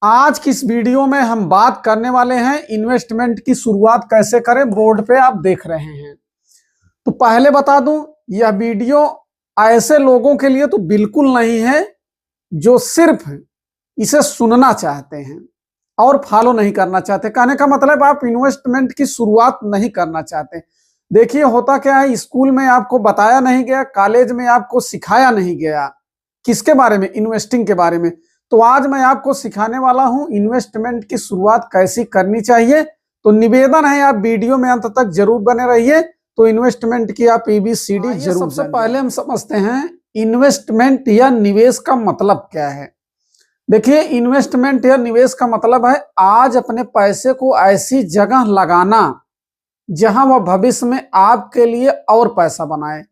आज की इस वीडियो में हम बात करने वाले हैं इन्वेस्टमेंट की शुरुआत कैसे करें। बोर्ड पे आप देख रहे हैं। तो पहले बता दूं, यह वीडियो ऐसे लोगों के लिए तो बिल्कुल नहीं है जो सिर्फ इसे सुनना चाहते हैं और फॉलो नहीं करना चाहते। कहने का मतलब आप इन्वेस्टमेंट की शुरुआत नहीं करना चाहते। देखिए होता क्या है, स्कूल में आपको बताया नहीं गया, कॉलेज में आपको सिखाया नहीं गया किसके बारे में, इन्वेस्टिंग के बारे में। तो आज मैं आपको सिखाने वाला हूं इन्वेस्टमेंट की शुरुआत कैसी करनी चाहिए। तो निवेदन है आप वीडियो में अंत तक जरूर बने रहिए। तो इन्वेस्टमेंट की आप ABCD जरूर। सबसे पहले हम समझते हैं इन्वेस्टमेंट या निवेश का मतलब क्या है। देखिए इन्वेस्टमेंट या निवेश का मतलब है आज अपने पैसे को ऐसी जगह लगाना जहां वह भविष्य में आपके लिए और पैसा बनाए।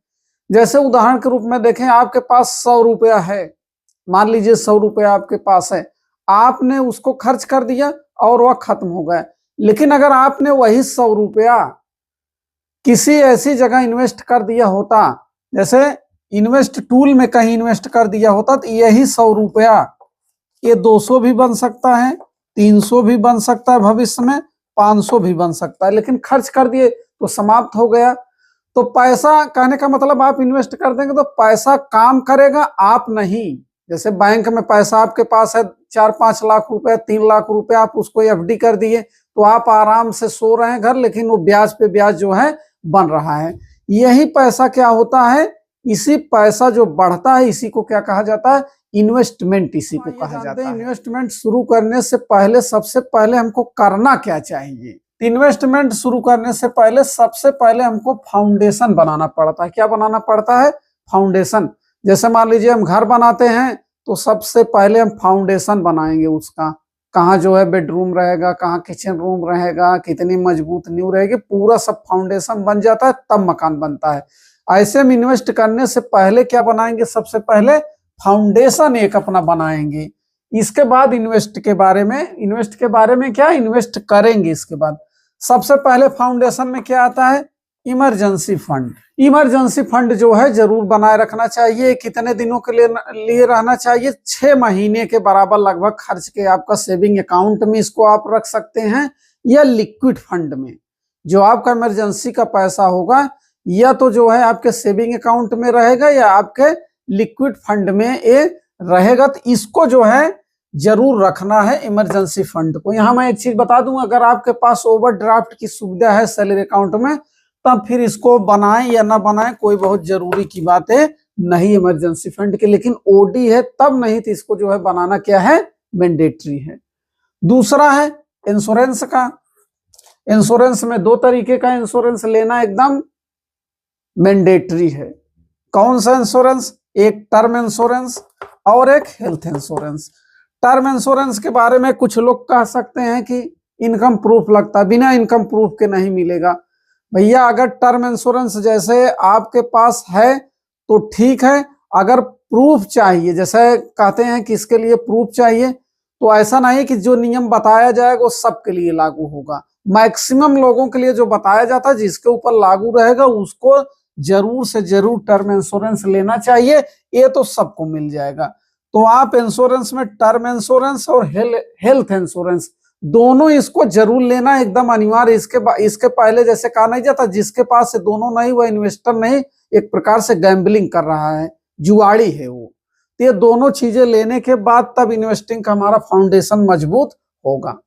जैसे उदाहरण के रूप में देखें, आपके पास 100 रुपया है, मान लीजिए 100 रुपया आपके पास है, आपने उसको खर्च कर दिया और वह खत्म हो गया। लेकिन अगर आपने वही 100 रुपया किसी ऐसी जगह इन्वेस्ट कर दिया होता, जैसे इन्वेस्ट टूल में कहीं इन्वेस्ट कर दिया होता, तो यही 100 रुपया ये 200 भी बन सकता है, 300 भी बन सकता है, भविष्य में 500 भी बन सकता है। लेकिन खर्च कर दिए तो समाप्त हो गया। तो पैसा, कहने का मतलब आप इन्वेस्ट कर देंगे तो पैसा काम करेगा, आप नहीं। जैसे बैंक में पैसा आपके पास है 4-5 लाख रुपए, 3 लाख रुपए, आप उसको FD कर दिए तो आप आराम से सो रहे हैं घर, लेकिन वो ब्याज पे ब्याज जो है बन रहा है। यही पैसा क्या होता है, इसी पैसा जो बढ़ता है इसी को क्या कहा जाता है, इन्वेस्टमेंट इसी को कहा जाता है। इन्वेस्टमेंट शुरू करने से पहले सबसे पहले हमको करना क्या चाहिए। इन्वेस्टमेंट शुरू करने से पहले सबसे पहले हमको फाउंडेशन बनाना पड़ता है। क्या बनाना पड़ता है, फाउंडेशन। जैसे मान लीजिए हम घर बनाते हैं तो सबसे पहले हम फाउंडेशन बनाएंगे उसका, कहाँ जो है बेडरूम रहेगा, कहाँ किचन रूम रहेगा, कितनी मजबूत नींव रहेगी, पूरा सब फाउंडेशन बन जाता है तब मकान बनता है। ऐसे में इन्वेस्ट करने से पहले क्या बनाएंगे, सबसे पहले फाउंडेशन एक अपना बनाएंगे। इसके बाद इन्वेस्ट के बारे में क्या इन्वेस्ट करेंगे। इसके बाद सबसे पहले फाउंडेशन में क्या आता है, इमरजेंसी फंड। इमरजेंसी फंड जो है जरूर बनाए रखना चाहिए। कितने दिनों के लिए रहना चाहिए, 6 महीने के बराबर लगभग खर्च के आपका सेविंग अकाउंट में इसको आप रख सकते हैं, या लिक्विड फंड में जो आपका इमरजेंसी का पैसा होगा, या तो जो है आपके सेविंग अकाउंट में रहेगा या आपके लिक्विड फंड में ये रहेगा। तो इसको जो है जरूर रखना है इमरजेंसी फंड को। यहाँ मैं एक चीज बता दूं, अगर आपके पास ओवरड्राफ्ट की सुविधा है सैलरी अकाउंट में, तब फिर इसको बनाएं या ना बनाएं कोई बहुत जरूरी की बात है नहीं इमरजेंसी फंड के। लेकिन OD है तब नहीं, तो इसको जो है बनाना क्या है, मैंडेटरी है। दूसरा है इंश्योरेंस का। इंश्योरेंस में 2 तरीके का इंश्योरेंस लेना एकदम मैंडेटरी है। कौन सा इंश्योरेंस, एक टर्म इंश्योरेंस और एक हेल्थ इंश्योरेंस। टर्म इंश्योरेंस के बारे में कुछ लोग कह सकते हैं कि इनकम प्रूफ लगता है, बिना इनकम प्रूफ के नहीं मिलेगा। भैया अगर टर्म इंश्योरेंस जैसे आपके पास है तो ठीक है, अगर प्रूफ चाहिए, जैसे कहते हैं कि इसके लिए प्रूफ चाहिए, तो ऐसा नहीं कि जो नियम बताया जाएगा वो सबके लिए लागू होगा। मैक्सिमम लोगों के लिए जो बताया जाता है, जिसके ऊपर लागू रहेगा उसको जरूर से जरूर टर्म इंश्योरेंस लेना चाहिए। ये तो सबको मिल जाएगा। तो आप इंश्योरेंस में टर्म इंश्योरेंस और हेल्थ इंश्योरेंस दोनों इसको जरूर लेना एकदम अनिवार्य। इसके पहले जैसे कहा नहीं जाता, जिसके पास से दोनों नहीं वह इन्वेस्टर नहीं, एक प्रकार से गैम्बलिंग कर रहा है, जुआड़ी है वो। तो ये दोनों चीजें लेने के बाद तब इन्वेस्टिंग का हमारा फाउंडेशन मजबूत होगा।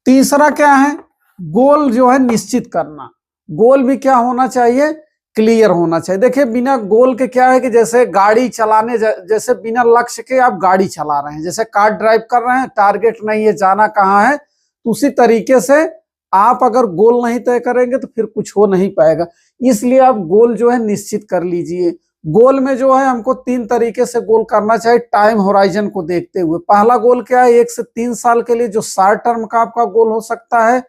तीसरा क्या है, गोल जो है निश्चित करना। गोल भी क्या होना चाहिए, क्लियर होना चाहिए। देखिए बिना गोल के क्या है कि जैसे गाड़ी चलाने, जैसे बिना लक्ष्य के आप गाड़ी चला रहे हैं, जैसे कार ड्राइव कर रहे हैं, टारगेट नहीं है जाना कहाँ है, तो उसी तरीके से आप अगर गोल नहीं तय करेंगे तो फिर कुछ हो नहीं पाएगा। इसलिए आप गोल जो है निश्चित कर लीजिए। गोल में जो है हमको 3 तरीके से गोल करना चाहिए टाइम होराइजन को देखते हुए। पहला गोल क्या है, 1 से 3 साल के लिए जो शॉर्ट टर्म का आपका गोल हो सकता है।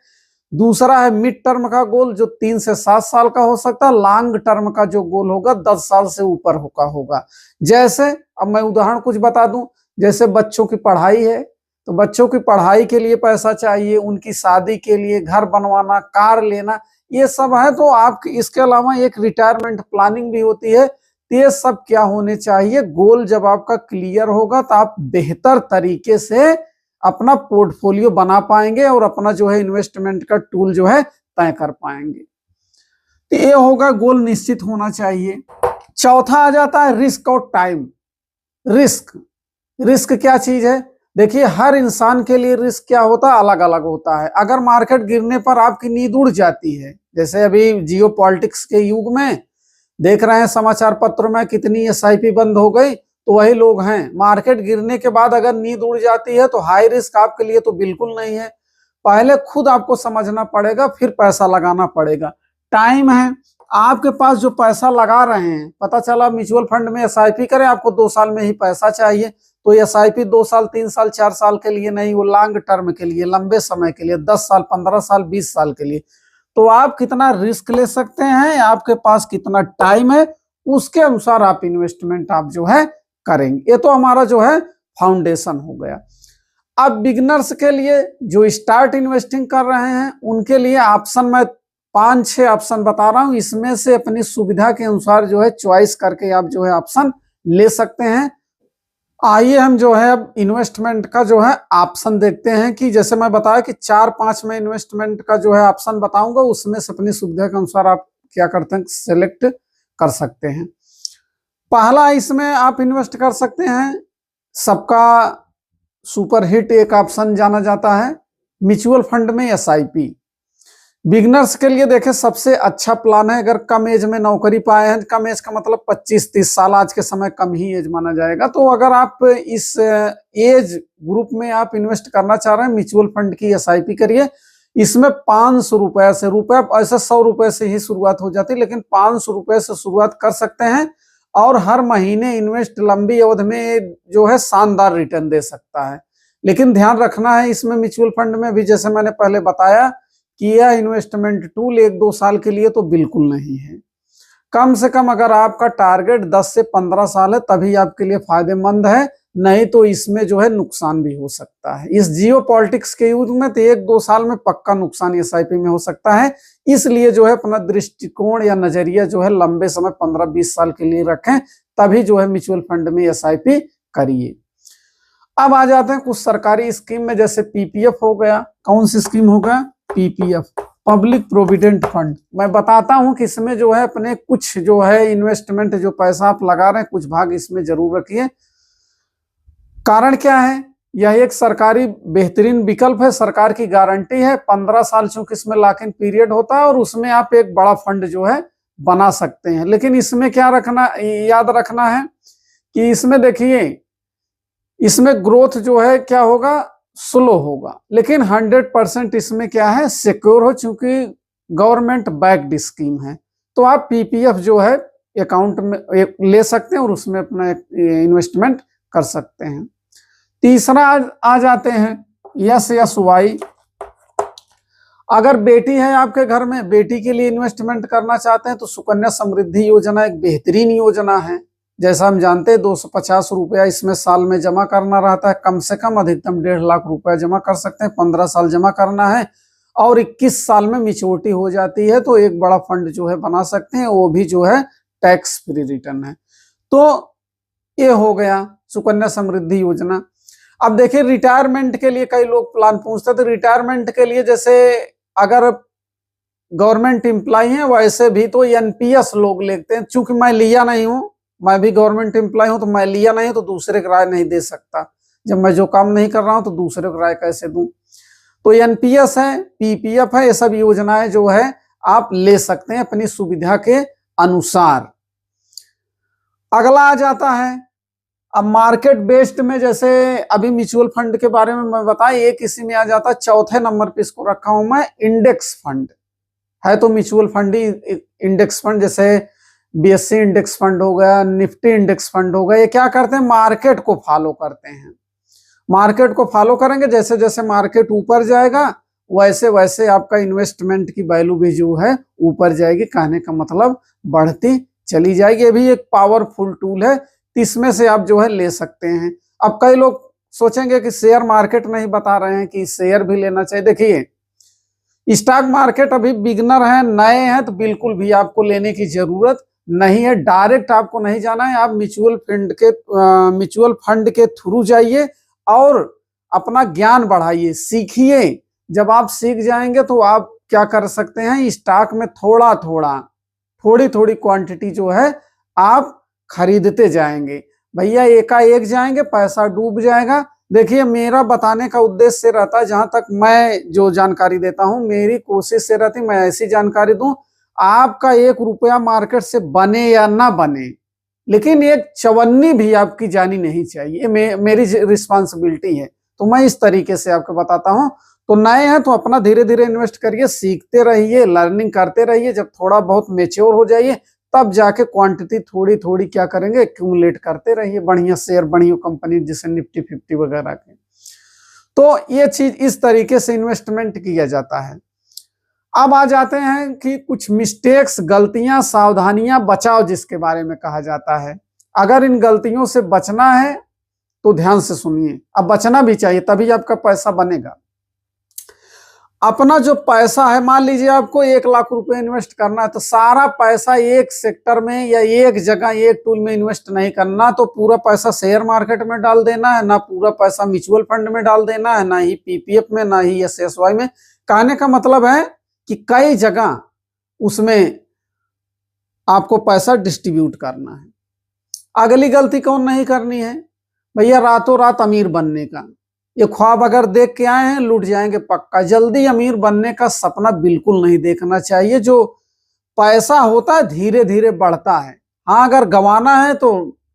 दूसरा है मिड टर्म का गोल जो 3 से 7 साल का हो सकता है। लॉन्ग टर्म का जो गोल होगा 10 साल से ऊपर का होगा। जैसे अब मैं उदाहरण कुछ बता दूं, जैसे बच्चों की पढ़ाई है, तो बच्चों की पढ़ाई के लिए पैसा चाहिए, उनकी शादी के लिए, घर बनवाना, कार लेना, ये सब है। तो आपकी इसके अलावा एक रिटायरमेंट प्लानिंग भी होती है। तो ये सब क्या होने चाहिए, गोल जब आपका क्लियर होगा तो आप बेहतर तरीके से अपना पोर्टफोलियो बना पाएंगे और अपना जो है इन्वेस्टमेंट का टूल जो है तय कर पाएंगे। तो ये होगा, गोल निश्चित होना चाहिए। चौथा आ जाता है रिस्क और टाइम। रिस्क क्या चीज है? देखिए, हर इंसान के लिए रिस्क क्या होता है, अलग अलग होता है। अगर मार्केट गिरने पर आपकी नींद उड़ जाती है, जैसे अभी जियो पॉलिटिक्स के युग में देख रहे हैं समाचार पत्रों में कितनी एसआईपी बंद हो गई, तो वही लोग हैं। मार्केट गिरने के बाद अगर नींद उड़ जाती है तो हाई रिस्क आपके लिए तो बिल्कुल नहीं है। पहले खुद आपको समझना पड़ेगा, फिर पैसा लगाना पड़ेगा। टाइम है, आपके पास जो पैसा लगा रहे हैं, पता चला म्यूचुअल फंड में एसआईपी करें, आपको 2 साल में ही पैसा चाहिए, तो एसआईपी 2 साल 3 साल 4 साल के लिए नहीं, वो लॉन्ग टर्म के लिए, लंबे समय के लिए, 10 साल 15 साल 20 साल के लिए। तो आप कितना रिस्क ले सकते हैं, आपके पास कितना टाइम है, उसके अनुसार आप इन्वेस्टमेंट आप जो है करेंगे। ये तो हमारा जो है फाउंडेशन हो गया। अब बिगिनर्स के लिए जो स्टार्ट इन्वेस्टिंग कर रहे हैं उनके लिए ऑप्शन मैं 5-6 ऑप्शन बता रहा हूं, इसमें से अपनी सुविधा के अनुसार जो है चॉइस करके आप जो है ऑप्शन ले सकते हैं। आइए हम जो है अब इन्वेस्टमेंट का जो है ऑप्शन देखते हैं कि जैसे मैं बताया कि 4-5 में इन्वेस्टमेंट का जो है ऑप्शन बताऊंगा, उसमें से अपनी सुविधा के अनुसार आप क्या करते हैं, सेलेक्ट कर सकते हैं। पहला इसमें आप इन्वेस्ट कर सकते हैं, सबका सुपर हिट एक ऑप्शन जाना जाता है, म्यूचुअल फंड में एसआईपी। बिगनर्स के लिए देखें सबसे अच्छा प्लान है। अगर कम एज में नौकरी पाए हैं, कम एज का मतलब 25-30 साल, आज के समय कम ही एज माना जाएगा, तो अगर आप इस एज ग्रुप में आप इन्वेस्ट करना चाह रहे हैं, म्यूचुअल फंड की एसआईपी करिए। इसमें 500 रुपए से, रुपए ऐसे 100 रुपए से ही शुरुआत हो जाती है, लेकिन 500 रुपए से शुरुआत कर सकते हैं और हर महीने इन्वेस्ट लंबी अवधि में जो है शानदार रिटर्न दे सकता है। लेकिन ध्यान रखना है इसमें, म्यूचुअल फंड में भी जैसे मैंने पहले बताया कि यह इन्वेस्टमेंट टूल 1-2 साल के लिए तो बिल्कुल नहीं है। कम से कम अगर आपका टारगेट 10 से 15 साल है तभी आपके लिए फायदेमंद है, नहीं तो इसमें जो है नुकसान भी हो सकता है। इस जियो पॉलिटिक्स के युग में तो 1-2 साल में पक्का नुकसान एसआईपी में हो सकता है। इसलिए जो है अपना दृष्टिकोण या नजरिया जो है लंबे समय 15-20 साल के लिए रखें, तभी जो है म्यूचुअल फंड में एसआईपी करिए। अब आ जाते हैं कुछ सरकारी स्कीम में, जैसे पीपीएफ हो गया। कौन सी स्कीम हो गया? PPF, public provident fund. मैं बताता हूं कि इसमें जो है अपने कुछ जो है इन्वेस्टमेंट, जो पैसा आप लगा रहे हैं, कुछ भाग इसमें जरूर रखिए। कारण क्या है? यह एक सरकारी बेहतरीन विकल्प है, सरकार की गारंटी है। 15 साल चूंकि इसमें लॉक इन पीरियड होता है और उसमें आप एक बड़ा फंड जो है बना सकते हैं। लेकिन इसमें क्या रखना, याद रखना है कि इसमें देखिए, इसमें ग्रोथ जो है क्या होगा, स्लो होगा, लेकिन 100% इसमें क्या है, सिक्योर हो, चूंकि गवर्नमेंट बैक्ड स्कीम है। तो आप पीपीएफ जो है अकाउंट में ले सकते हैं और उसमें अपना इन्वेस्टमेंट कर सकते हैं। तीसरा आ जाते हैं SSY। अगर बेटी है आपके घर में, बेटी के लिए इन्वेस्टमेंट करना चाहते हैं तो सुकन्या समृद्धि योजना एक बेहतरीन योजना है। जैसा हम जानते हैं 250 रुपया इसमें साल में जमा करना रहता है, कम से कम अधिकतम 1.5 लाख रुपया जमा कर सकते हैं। 15 साल जमा करना है और 21 साल में मैच्योरिटी हो जाती है, तो एक बड़ा फंड जो है बना सकते हैं, वो भी जो है टैक्स फ्री रिटर्न है। तो ये हो गया सुकन्या समृद्धि योजना। अब देखिए रिटायरमेंट के लिए कई लोग प्लान पूछते हैं, तो रिटायरमेंट के लिए जैसे अगर गवर्नमेंट एम्प्लॉय है वैसे भी तो एनपीएस लोग लेते हैं। चूंकि मैं लिया नहीं हूं, मैं भी गवर्नमेंट एम्प्लॉय हूं, तो मैं लिया नहीं हूं, तो दूसरे को राय नहीं दे सकता। जब मैं जो काम नहीं कर रहा हूं तो दूसरे को राय कैसे दूं? तो एनपीएस है, पीपीएफ है, ये सब योजनाएं जो है आप ले सकते हैं अपनी सुविधा के अनुसार। अगला आ जाता है अब मार्केट बेस्ड में, जैसे अभी म्यूचुअल फंड के बारे में मैं बताया, एक इसी में आ जाता है, चौथे नंबर पे इसको रखा हूं मैं, इंडेक्स फंड है। तो म्यूचुअल फंड ही इंडेक्स फंड, जैसे बीएससी इंडेक्स फंड हो गया, निफ्टी इंडेक्स फंड हो गया, ये क्या करते हैं, मार्केट को फॉलो करते हैं। मार्केट को फॉलो करेंगे, जैसे जैसे मार्केट ऊपर जाएगा वैसे वैसे आपका इन्वेस्टमेंट की वैल्यू भी जो है ऊपर जाएगी, कहने का मतलब बढ़ती चली जाएगी। ये भी एक पावरफुल टूल है, इसमें से आप जो है ले सकते हैं। अब कई लोग सोचेंगे कि शेयर मार्केट नहीं बता रहे हैं कि शेयर भी लेना चाहिए। देखिए स्टॉक मार्केट अभी बिगनर है, नए हैं, तो बिल्कुल भी आपको लेने की जरूरत नहीं है। डायरेक्ट आपको नहीं जाना है, आप म्यूचुअल फंड के थ्रू जाइए और अपना ज्ञान बढ़ाइए, सीखिए। जब आप सीख जाएंगे तो आप क्या कर सकते हैं, स्टॉक में थोड़ी थोड़ी क्वांटिटी जो है आप खरीदते जाएंगे। भैया एकाएक जाएंगे पैसा डूब जाएगा। देखिए मेरा बताने का उद्देश्य रहता है, जहां तक मैं जो जानकारी देता हूं मेरी कोशिश से रहती मैं ऐसी जानकारी दूं आपका 1 रुपया मार्केट से बने या ना बने, लेकिन एक चवन्नी भी आपकी जानी नहीं चाहिए, मेरी रिस्पॉन्सिबिलिटी है। तो मैं इस तरीके से आपको बताता हूं। तो नए हैं तो अपना धीरे धीरे इन्वेस्ट करिए, सीखते रहिए, लर्निंग करते रहिए। जब थोड़ा बहुत मेच्योर हो जाइए तब जाके क्वांटिटी थोड़ी थोड़ी क्या करेंगे, एक्यूमुलेट करते रहिए बढ़िया शेयर, बढ़िया कंपनी जैसे निफ्टी 50 वगैरह के। तो ये चीज इस तरीके से इन्वेस्टमेंट किया जाता है। अब आ जाते हैं कि कुछ मिस्टेक्स, गलतियां, सावधानियां, बचाव जिसके बारे में कहा जाता है। अगर इन गलतियों से बचना है तो ध्यान से सुनिए। अब बचना भी चाहिए तभी आपका पैसा बनेगा। अपना जो पैसा है, मान लीजिए आपको 1 लाख रुपए इन्वेस्ट करना है, तो सारा पैसा एक सेक्टर में या एक जगह एक टूल में इन्वेस्ट नहीं करना। तो पूरा पैसा शेयर मार्केट में डाल देना है, ना पूरा पैसा म्यूचुअल फंड में डाल देना है, ना ही पीपीएफ में, ना ही एसएसवाई में। कहने का मतलब है कि कई जगह उसमें आपको पैसा डिस्ट्रीब्यूट करना है। अगली गलती कौन नहीं करनी है भैया, रातों रात अमीर बनने का। ये ख्वाब अगर देख के आए हैं लूट जाएंगे पक्का। जल्दी अमीर बनने का सपना बिल्कुल नहीं देखना चाहिए। जो पैसा होता है धीरे धीरे बढ़ता है। हाँ, अगर गंवाना है तो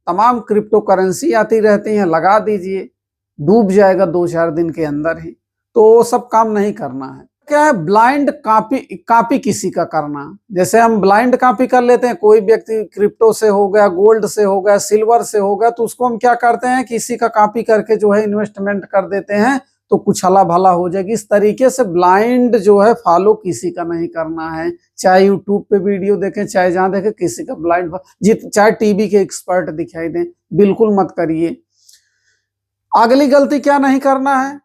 तमाम क्रिप्टो करेंसी आती रहती हैं, लगा दीजिए, डूब जाएगा 2-4 दिन के अंदर ही। तो वो सब काम नहीं करना है। क्या है, ब्लाइंड कॉपी किसी का करना। जैसे हम ब्लाइंड कॉपी कर लेते हैं, कोई व्यक्ति क्रिप्टो से हो गया, गोल्ड से हो गया, सिल्वर से हो गया, तो उसको हम क्या करते हैं, किसी का कॉपी करके जो है इन्वेस्टमेंट कर देते हैं, तो कुछ हला भला हो जाएगी। इस तरीके से ब्लाइंड जो है फॉलो किसी का नहीं करना है। चाहे यूट्यूब पे वीडियो देखें, चाहे जहां देखें, किसी का ब्लाइंड, चाहे टीवी के एक्सपर्ट दिखाई दें, बिल्कुल मत करिए। अगली गलती क्या नहीं करना है,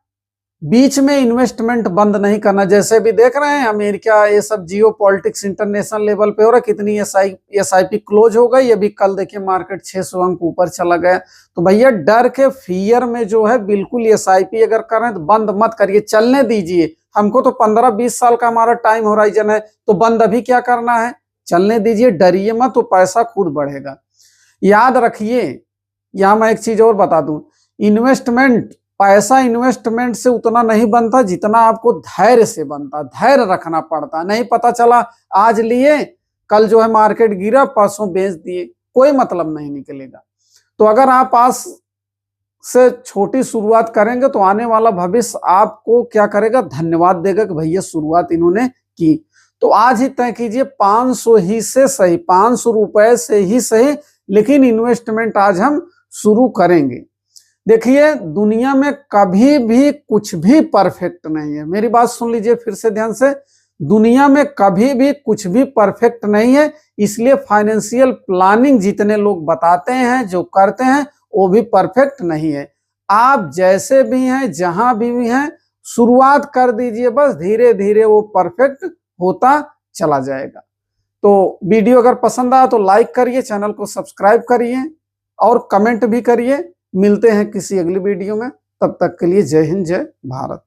बीच में इन्वेस्टमेंट बंद नहीं करना। जैसे भी देख रहे हैं अमेरिका, ये सब जियो पॉलिटिक्स इंटरनेशनल लेवल पे हो रहा है, कितनी एसआईपी क्लोज हो गई। अभी कल देखिए मार्केट 600 अंक ऊपर चला गया। तो भैया डर के फियर में जो है बिल्कुल एसआईपी अगर करें तो बंद मत करिए, चलने दीजिए। हमको तो 15-20 साल का हमारा टाइम होराइजन है, तो बंद अभी क्या करना है, चलने दीजिए, डरिए मत, तो पैसा खुद बढ़ेगा। याद रखिए, यहां मैं एक चीज और बता दूं, पैसा इन्वेस्टमेंट से उतना नहीं बनता जितना आपको धैर्य से बनता। धैर्य रखना पड़ता। नहीं पता चला आज लिए, कल जो है मार्केट गिरा, परसों बेच दिए, कोई मतलब नहीं निकलेगा। तो अगर आप आज से छोटी शुरुआत करेंगे तो आने वाला भविष्य आपको क्या करेगा, धन्यवाद देगा कि भैया शुरुआत इन्होंने की। तो आज ही तय कीजिए 500 ही से सही, 500 रुपए से ही सही, लेकिन इन्वेस्टमेंट आज हम शुरू करेंगे। देखिए दुनिया में कभी भी कुछ भी परफेक्ट नहीं है। मेरी बात सुन लीजिए फिर से ध्यान से, दुनिया में कभी भी कुछ भी परफेक्ट नहीं है। इसलिए फाइनेंशियल प्लानिंग जितने लोग बताते हैं, जो करते हैं, वो भी परफेक्ट नहीं है। आप जैसे भी हैं, जहां भी हैं, शुरुआत कर दीजिए, बस धीरे धीरे वो परफेक्ट होता चला जाएगा। तो वीडियो अगर पसंद आया तो लाइक करिए, चैनल को सब्सक्राइब करिए और कमेंट भी करिए। मिलते हैं किसी अगली वीडियो में, तब तक के लिए जय हिंद, जय भारत।